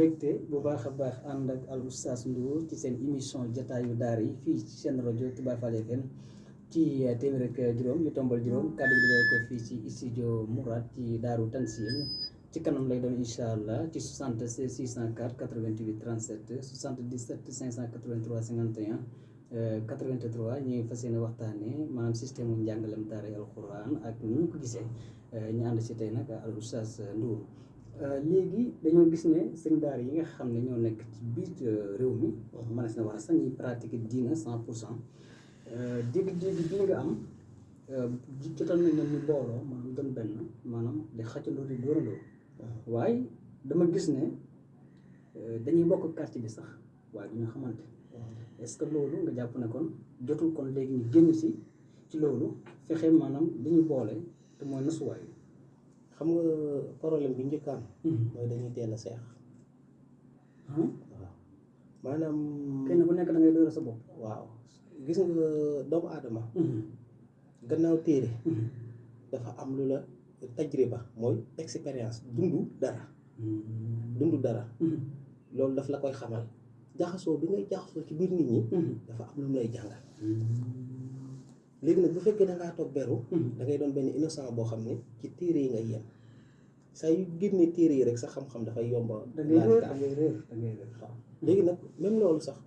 mbégte bu baax a baax ànd ak al oustaz Ndour ci seen émission jataayu daara yi fii ci seen rajo Touba Fall FM ci téeméer ak juróom yu tombal juróom kàddu gi di ko fii ci studio Mourad ci daaru Tansil ci kanam lay doon incha allah ci 76 604 88 37 77 583 51 83 ñu ngi fas yéene waxtaanee maanaam système mu njàngalem daara alxuraan ak ni ñu ko gisee ñu ànd si tey nag al oustaz Ndour. léegi dañoo gis ne sëñ daara yi nga xam ne ñoo nekk ci biir réew mi mënees na wax sax ñuy pratiquer diina 100% dégg-dégg bi nga am jotal nañ ñu booloo maanaam doon benn maanaam di xàccandoo di dóorandoo waaye dama gis ne dañuy bokk quartier bi sax waaye du ñu xamante est-ce que loolu nga jàpp ne kon jotul kon léegi ñu génn si ci loolu fexe maanaam li ñu boole te mooy nasuwaay. xam nga problème bi njëkkaan mooy dañuy teel a seex waaw maanaam kenn ku nekk da ngay doyal sa bopp. waaw gis nga doomu aadama gannaaw téere dafa am lu la tajriba mooy expérience dundu dara loolu daf la koy xamal jaxasoo bi ngay jaxasoo ci biir nit ñi dafa am lu mu lay jàngal léegi nag bu fekkee da ngaa toog beru da ngay doon benn innocent boo xam ne ci téere yi ngay yem saa yu génnee téere yi rek sa xam-xam dafay yomba da ngay réer waaw léegi nag même loolu sax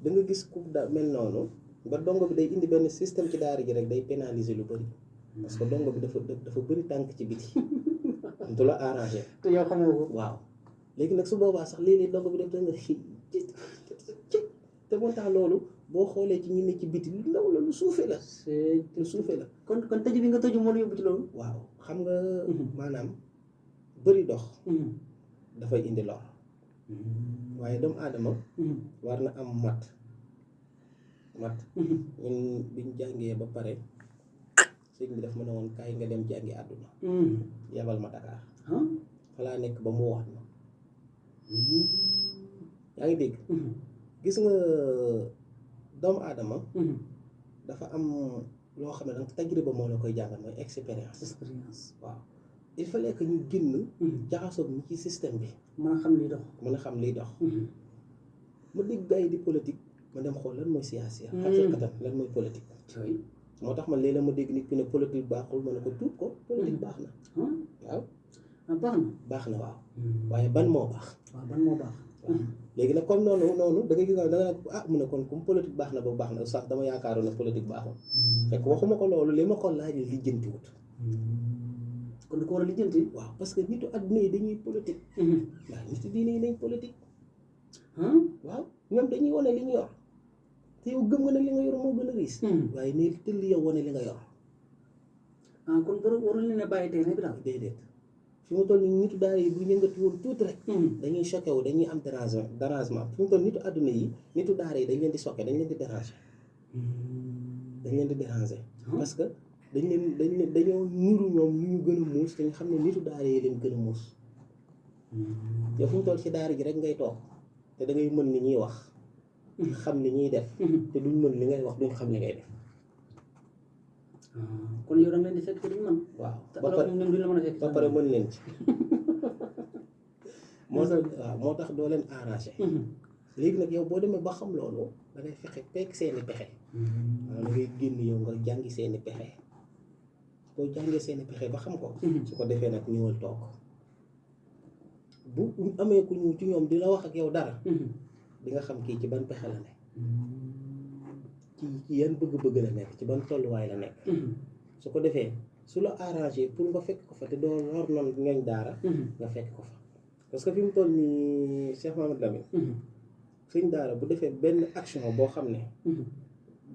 da nga gis ku mel noonu ba dongo bi day indi benn système ci daara ji rek day pénaliser lu bëri parce que dongo bi dafa bëri tànk ci biti du la arrangé te yow xamoo ko waaw léegi nag su boobaa sax léeg-léeg dongo bi def da nga te moo tax loolu boo xoolee ci ñi ne ci biti lu ndaw la lu suufee la lu suufee la kon tëj bi nga tëju moo la yóbbu ci loolu. waaw xam nga maanaam bëri dox dafay indi lor waaye doomu aadama war na am mat ñun biñ jàngee ba pare sëñ bi daf ma ne woon kaay nga dem jàngi àdduna yabal ma Dakar fa laa nekk ba mu wax ma yaa ngi dégg gis nga doomu aadama dafa am loo xam ne danga tajriba moo la koy jàngal mooy expérience waaw il fallait que ñu génn jaxasoog ñi ci système bi mën a xam liy dox ma dégg gars yi di politique ma dem xool lan mooy siyaasa xaqiqatan lan mooy politique moo tax man léeg-léeg ma dégg nit ki ne politique baaxul ma ne ko tuub ko politique baax na waaw baax na waaw waaye ban moo baax waaw léegi nag comme noonu da ngay gis da nga mu ne kon comme politique baax na ba baax na sax dama yaakaaroon ne politique baaxul fekk waxuma ko loolu li ma ko laaj lijjantiwut kon du ko war a lijjanti waaw parce que nitu adduna yi dañuy politique waaw nitu diine yi nañ politique waaw ñoom dañuy wane li ñu yor te yow gëm nga ne li nga yor moo gën a riis waaye ne tëll yow wane li nga yor kon warul leen a bàyyi terrain bi daal déedéet fi mu toll nii nitu daara yi bu yëngatu woon tuuti rek dañuy choqué wu dañuy am dérangement fi mu toll nitu adduna yi nitu daara yi dañ leen di choqué dañ leen di déranger parce que dañoo nuru ñoom ñu gën a muus te ñu xam ne nitu daara yi leen gën a muus yow fu mu toll ci daara ji rek ngay toog te da ngay mën ni ñuy wax xam ni ñuy def te duñ mën li ngay wax duñ xam li ngay def kon yow da nga leen di fekk te duñ mën waaw ba pare mën leen ci moo tax doo leen arrangé léegi nag yow boo demee ba xam loolu da ngay fexe peeg seeni pexe waaw da ngay génn yow nga jàngi seeni pexe boo jàngee seeni pexe ba xam ko su ko defee nag ñëwal toog bu amee ku ñu ci ñoom di la wax ak yow dara di nga xam kii ci ban pexe la nekk ci yan bëgg-bëgg la nekk ci ban tolluwaay la nekk su ko defee su la arrangé pour nga fekk ko fa te doo lor noonu ngañ daara nga fekk ko fa parce que fi mu toll nii Cheikh Mamadou Lamine suñ daara bu defee benn action boo xam ne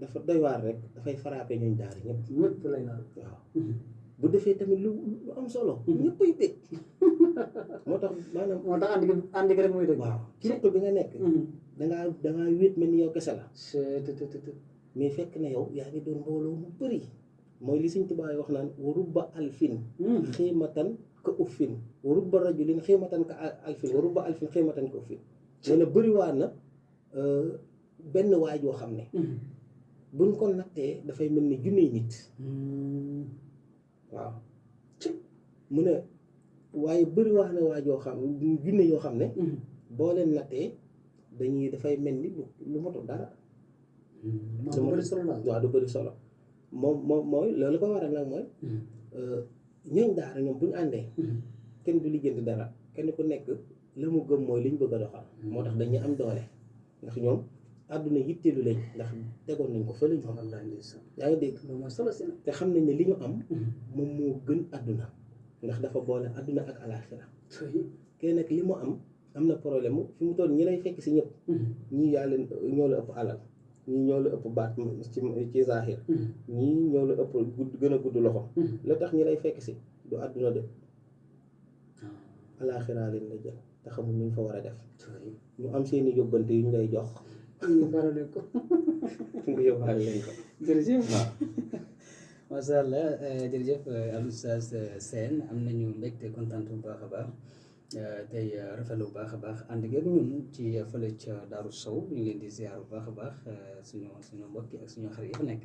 dafa doy waar rek dafay frappé ñooñ daara ñëpp lay laal waaw bu defee tamit lu am solo ñëpp ay bég moo tax maanaam ànd gi rek muy dëgg waaw ci ruq bi nga nekk dangaa wéet mel ni yow kese la mais fekk na yow yaa ngi doon mbooloo mu bëri mooy li Sëñ Tuubaa wax naan wa rubba alfin xiimatan ka uffin wa rubba rajulin xiimatan ka alfin wa rubba alfin xiimatan ka uffin nee na bëriwaa na benn waay joo xam ne buñ ko nattee dafay mel ni junniy nit waaw mu ne waaye bëriwaa na waay joo xam junne yoo xam ne boo leen nattee dañuy dafay mel ni lu motul dara. du bëri solo daal. waaw du bëri solo moom mooy loolu ko waral nag mooy ñooñ daara ñoom bu ñu àndee kenn du lijjanti dara kenn ku nekk la mu gëm mooy li ñu bëgg a doxal moo tax dañuy am doole ndax ñoom àdduna yitteelu lañ ndax tegoon nañ ko fële ñoom yaa ngi dégg te xam nañ ne li ñu am moom moo gën àdduna ndax dafa boole àdduna ak alaaxira kenn nag li mu am na problème fi mu toll ñi lay fekk si ñëpp ñii yaa leen ñoo la ëpp alal ñii ñoo la ëpp baat ci zahir ñii ñoo la ëpp gudd gën a gudd loxo la tax ñi lay fekk si du àdduna de alaaxira leen la jël te xamul ñu fa war a def ñu am seeni yóbbante yu ñu lay jox ñu barale ko nga yóbbaale leen ko jërëjëf waaw macha allah jërëjëf al oustaz Sène am nañu mbégte kontaan bu baax a baax tey rafetlu bu baax a baax ànd ak ñun ci fële ca Daaru Sow ñu ngi leen di ziar bu baax a baax suñu mbokki ak suñu xarit yi fa nekk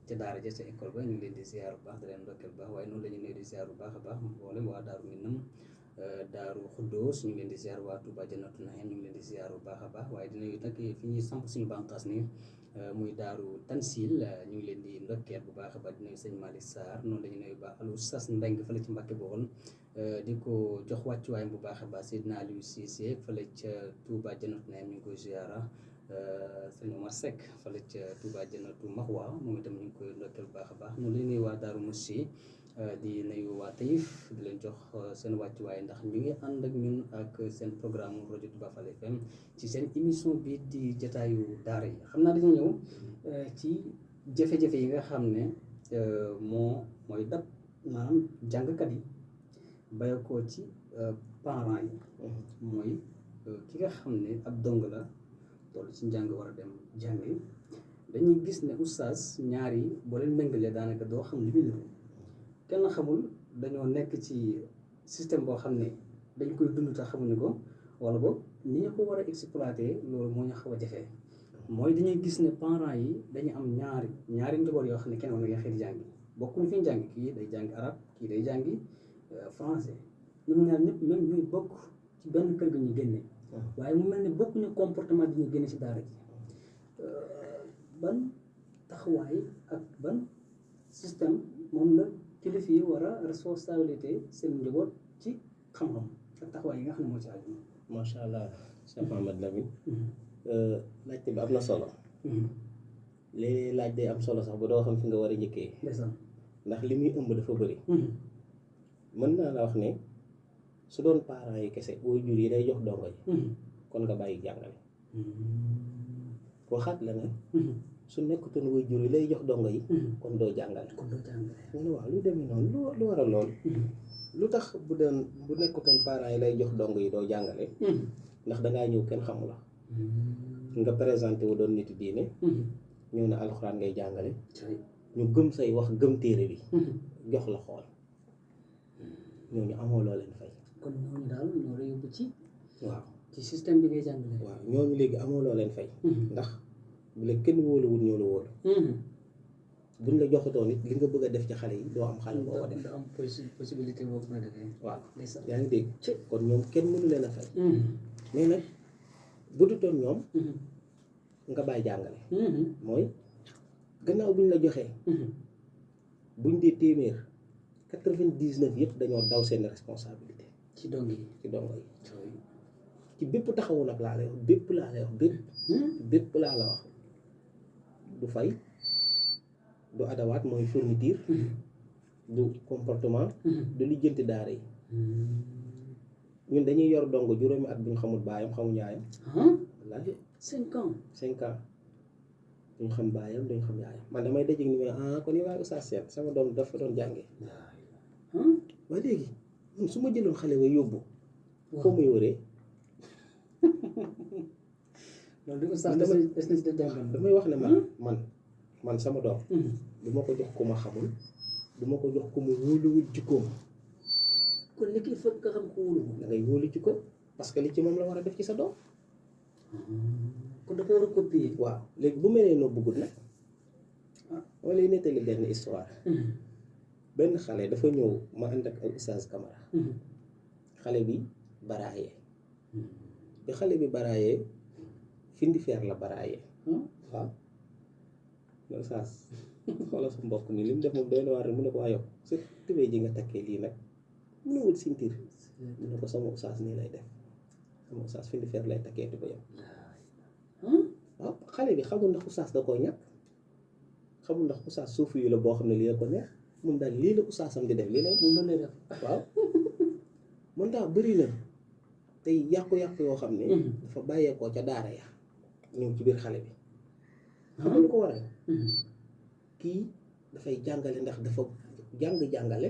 ca daara ja ca école ba ñu ngi leen di ziar bu baax di leen ndokkeel bu baax waaye noonu la ñu leen di ziar bu baax a baax mboolem waa Daaru Minam Daaru Xuddoos ñu ngi leen di ziar waa Touba Janatu Naim ñu ngi leen di ziar bu baax a baax waaye dinañu nag fi ñuy samp suñu bànqaas ni muy Daaru Tansil ñu ngi leen di ndokkeel bu baax a baax di nuyu sëñ Malick Sarr noonu la ñu nuyu baax alu sas Mbeng fële ci Mbàkke Bawol di ko jox wàccuwaayam bu baax a baax Seydina Aliou Cissé fële ca Touba Janatu Naim ñu ngi koy ziara sëñ Omar Seck fële ca Touba Janatu Maxwa moom itam ñu ngi koy ndokkeel bu baax a baax noonu la ñu nuyu waa Daaru Moussi di nuyu waa Taïf di leen jox seen wàccuwaay ndax ñu ngi ànd ak ñun ak seen programme rajo Touba Fall FM ci seen émission bi di jataayu daara yi xam naa dañu ñëw ci jafe-jafe yi nga xam ne mooy dab maanaam jàngkat yi bàyyi ko ci parents yi mooy ki nga xam ne ab dong la toll ci njàng war a dem jàngi dañuy gis ne oustaz ñaar yi boo leen méngalee daanaka doo xam li muy niru kenn xamul dañoo nekk ci système boo xam ne dañ koy dund te xamuñu ko wala boog ni ñu ko war a exploiter loolu moo ñu xaw a jafe mooy dañuy gis ne parents yi dañu am ñaari njaboot yoo xam ne kenn war na nga xëy di jàngi bokkuñu fi ñu jàngi kii day jàngi arabe kii day jàngi français ñoom ñaar ñëpp même ñuy bokk ci benn kër gi ñu génne waaye mu mel ne bokkuñu comportement bi ñu génne ci daara ji ban taxawaay ak ban système moom la kilifa yi war a responsabilité seen njaboot ci xam-xam ak taxawaay yi nga xam ne moo ci aju. macha allah Cheikh Mouhamed Lamine laajte bi am na solo léeg-léeg laaj day am solo sax ba doo xam fi nga war a njëkkee ndax li muy ëmb dafa bëri mën naa la wax ne su doon parents yi kese waajur yi day jox dongo yi kon nga bàyyi jàngale waxaat la ne su nekkutoon waajur yi lay jox dongo yi kon doo jàngale mu ne waaw lu demee noonu lu waral lool lu tax bu nekkutoon parents yi lay jox dongo yi doo jàngale ndax dangaa ñëw kenn xamu la nga présenté wu doon nit diine ñëw ne alxuraan ngay jàngale ñu gëm say wax gëm téere bi jox la xool ñooñu amoo loo leen fay kon ñooñu daal ñoo la yóbbu ci waaw ci système bi ngay jàngale waaw ñooñu léegi amoo loo leen fay ndax bu la kenn wóoluwul ñoo la wóolu buñ la joxatoo nit li nga bëgg a def ci xale yi doo am xale boo ko def am possibilité boo ko mën a defee waaw yaa ngi dégg kon ñoom kenn mënu leen a fay mais nag bu dutoon ñoom nga bàyyi jàngale mooy gannaaw buñ la joxee buñ dee téeméer 99 yëpp dañoo daw seen responsabilité ci dong yi ci dongo yi ci bépp taxawu nag laa lay wax bépp laa lay wax bépp laa la wax du fay du adawaat mooy fourniture du comportement du lijjanti daara yi ñun dañuy yor dongo juróomi at bu ñu xamul baayam xamul yaayam wallaahi 5 ans duñ xam baayam duñ xam yaayam man damay dajeeg ni ma kon yow waaye Oustaz Sène sama doom dafa doon jàngee waaye léegi man su ma jëloon xale wa yóbbu foo muy wëree loolu di Oustaz damay wax ne man sama doom du ma ko jox ku ma xamul du ma ko jox ku ma wóoluwul jikkoom kon li kii foog nga xam ko wóolu da ngay wóolu jikko parce que li ci moom la war a def ci sa doom kon dafa war a copier waaw léegi bu mel ne noo bëggut nag moo lay nettali benn histoire benn xale dafa ñëw ma ànd ak Oustaz Camara xale bi baraaye bi xale bi baraayee findi feer la baraayee waaw loolu saas xoolal sa mbokk ni li mu def moom doy na waar mu ne ko waayow sa tubéy ji nga takkee lii nag mu ne wut sintir mu ne ko sama saas nii lay def sama saas findi feer lay takkee tubéyam waaw xale bi xamul ndax oustaz da koo ñàkk xamul ndax oustaz suufu yu la boo xam ne lii ko neex moom daal lii la oustazam di def lii lay def waaw mën daa bëri na tey yàqu-yàqu yoo xam ne dafa bàyyeekoo ca daara ya ñëw ci biir xale bi xam nga lu ko waral kii dafay jàngale ndax dafa jàngale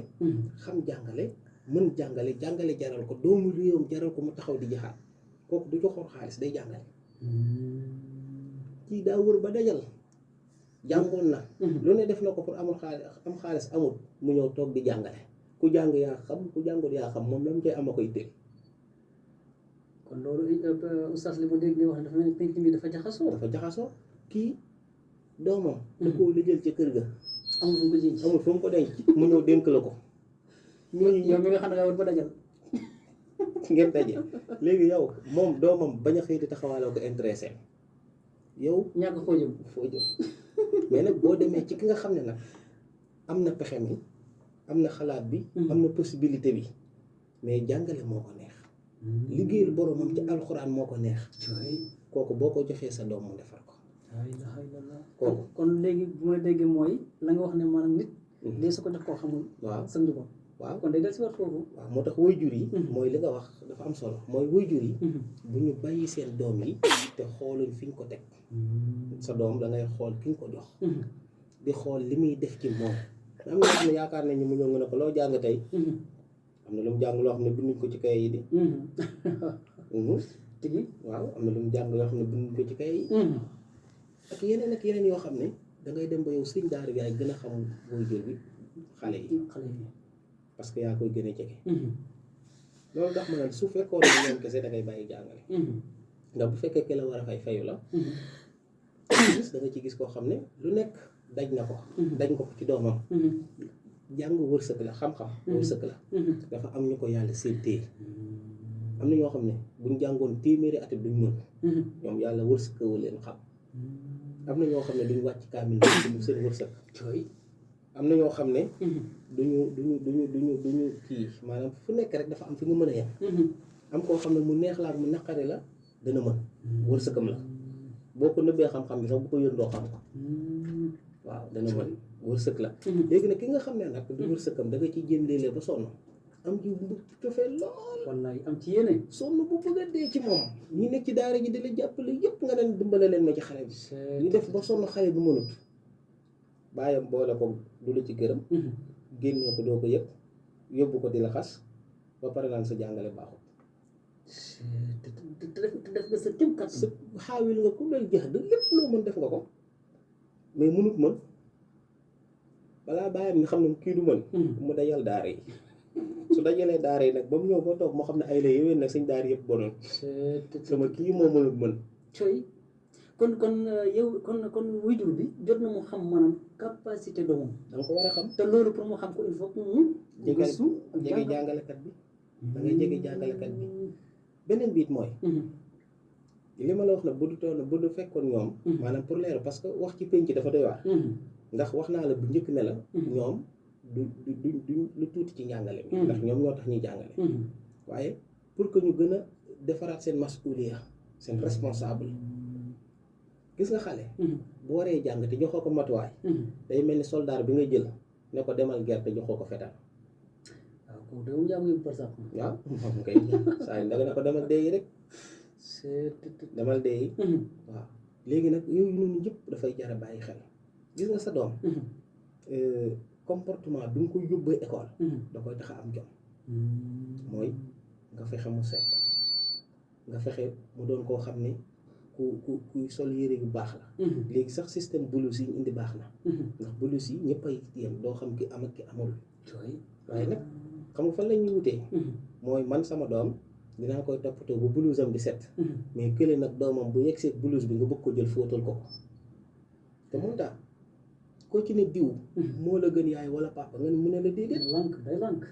xam jàngale mën jàngale jaral ko doomu réewam jaral ko mu taxaw di jaxaat kooku du joxoor xaalis day jàngale kii daa wër ba dajal jàngoon na lu ne def na ko pour amul xaalis amul mu ñëw toog di jàngale ku jàng yaa xam ku jàngul yaa xam moom la mu koy ama koy tël kon loolu oustaz li ma dégg nga wax dafa mel ni penc mi dafa jaxasoo kii doomam da koo lëjal ca kër ga amul fu mu ko denc mu ñëw dénk la ko yow mi nga xam ne ngaa wër ba dajal ngeen daje léegi yow moom doomam bañ a xëy di taxawaaloo ko intéressé yow ñàkk foo jëm mais nag boo demee ci ki nga xam ne nag am na pexe mi am na xalaat bi am na possibilité bi mais jàngale moo ko neex liggéeyal boromam ci alxuraan moo ko neex kooku boo ko joxee sa doom mu defar ko kooku kon léegi bu ma déggee mooy la nga wax ne maanaam nit dee su ko jox koo xamul waaw sëñ ko waaw kon day del si waat foofu waaw moo tax waajur yi mooy li nga wax dafa am solo mooy waajur yi bu ñu bàyyi seen doom yi te xooluñ fi ñu ko teg sa doom da ngay xool ki nga ko jox di xool li muy def ci moom am na xam ne yaakaar nañu mu ñëw nga ne ko loo jàng tey am na lu mu jàng loo xam ne binduñ ko ci kay yi di tigi waaw am na lu mu jàng loo xam ne binduñ ko ci kay yi ak yeneen yoo xam ne da ngay dem ba yow sëñ daara bi ay gën a xam waajur bi xale yi parce que yaa koy gën a jege loolu tax ma naan su fekkoon ne ñoom kese da ngay bàyyi jàngale ndax bu fekkee ki la war a fayu la da nga ci gis koo xam ne lu nekk daj na ko daj ko ci doomam jàng wërsëg la xam-xam wërsëg la dafa am ñu ko yàlla séentee am na ñoo xam ne buñ jàngoon téeméeri at duñ mën ñoom yàlla wërsëgoo leen xam am na ñoo xam ne duñ wàcc kaamil du seen wërsëg am na ñoo xam ne duñu kii maanaam fu nekk rek dafa am fi nga mën a yem am koo xam ne mu neex la ak mu naqari la dana mën wërsëgam la boo ko nëbbee xam-xam bi sax bu ko yëndoo xam ko waaw dana mën wërsëg la léegi nag ki nga xam ne nag du wërsëgam da nga ci jéem léeg-léeg ba sonn am ji bu cofee lool wallaay am ci yéene sonn bu bëgg a dee ci moom ñi nekk ci daara ji di la jàppale yëpp nga leen dimbale leen ma ci xale bi ñu def ba sonn xale bi mënut bàyyam boole ko du la ci gërëm génnee ko doo ko yëpp yóbbu ko di la xas ba pare naan sa jàngale baaxul te def nga sa kéem kattan sa xaawil nga ko lay jeex de lépp loo mën def nga ko mais mënut mën balaa bàyyam nga xam ne kii du mën mu dajal daara yi su dajalee daara yi nag ba mu ñëw ba toog moo xam ne ay la yowén nag sañ daara yëpp bonoon sama kii moo mënut mën coy kon yow kon waajur bi jot na mu xam maanaam capacité doomam da nga ko war a xam te loolu pour mu xam ko il faut que mu jege jàngalekat bi da ngay jege jàngalekat bi beneen biit mooy li ma la wax nag bu du fekkoon ñoom maanaam pour leer parce que wax ci penc dafa doy waar ndax wax naa la bu njëkk ne la ñoom du lu tuuti ci njàngale bi ndax ñoom ñoo tax ñuy jàngale waaye pour que ñu gën a defaraat seen masuliya seen responsable gis nga xale bu waree jàng te joxoo ko matuwaay day mel ni soldaar bi nga jël ne ko demal gerte joxoo ko fetal waaw ko dama jàng yu par sax waaw moom kay saa yi ndaga ne ko demal deeyi rek demal deeyi waaw léegi nag yooyu noonu yëpp dafay jar a bàyyi xel gis nga sa doom comportement bi nga koy yóbbee école da koy tax a am jom mooy nga fexe mu set nga fexe mu doon koo xam ne kuy sol yére yu baax la léegi sax système bulus yi indi baax na ndax bulus yi ñëpp ay yem doo xam ki am ak ki amul waaye nag xam nga fan la ñuy wutee mooy man sama doom dinaa koy toppatoo bu blousam di set mais kële nag doomam bu yegg seeg blouse bi nga bëgg ko jël fóotal ko te moom daal koo ci ne diw moo la gën yaay wala papa nga ne mu ne la déedéet day lànk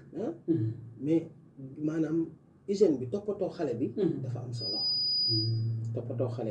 mais maanaam hygiène bi toppatoo xale bi dafa am solo toppatoo xale